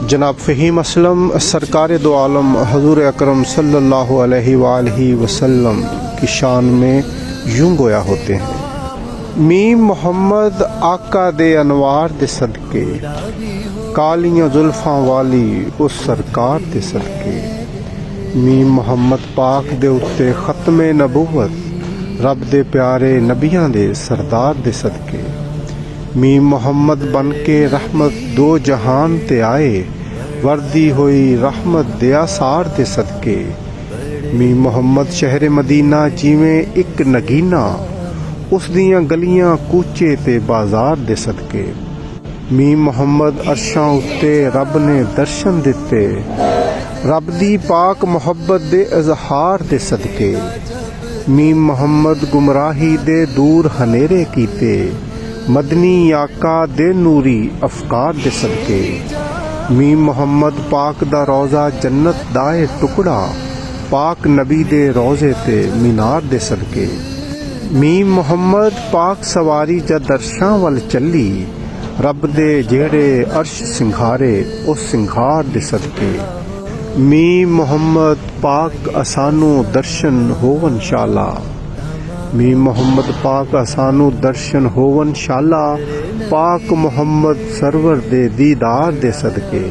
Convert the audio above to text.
जनाब फ़हीम असलम सरकार दो आलम हजूर अकरम सल्लल्लाहु अलैहि वसल्लम की शान में यूं गोया होते हैं। मीम मोहम्मद आका दे अनवार दे सदके, कालियां जुल्फां वाली उस सरकार दे सदके। मीम मोहम्मद पाक दे उत्ते खत्मे नबूवत, रब दे प्यारे नबियां दे सरदार दे सदके। मीम मोहम्मद बन के रहमत दो जहान ते आए, वर्दी हुई रहमत दे आसार दे सदके। मीम मोहम्मद शहर मदीना जिवें एक नगीना, उस दियां गलियां कूचे ते बाजार दे सदके। मीम मोहम्मद अरशां उत्ते रब ने दर्शन दिते, रब दी पाक मुहब्बत दे इजहार दे सदके। मीम मोहम्मद गुमराही दे दूर हनेरे कीते, मदनी आका दे नूरी अफकार दे सदके। मीम मोहम्मद पाक दा रोज़ा जन्नत दाए टुकड़ा, पाक नबी दे रोज़े ते मीनार दे सदके। मीम मोहम्मद पाक सवारी जद अरशां वल चली, रब दे जेड़े अर्श सिंघारे उस सिंघार दे सदके। मीम मोहम्मद पाक असानू दर्शन होवन शाला, मीम मोहम्मद पाक असानू दर्शन होवन शाला, पाक मोहम्मद सरवर दे दीदार दे सदके।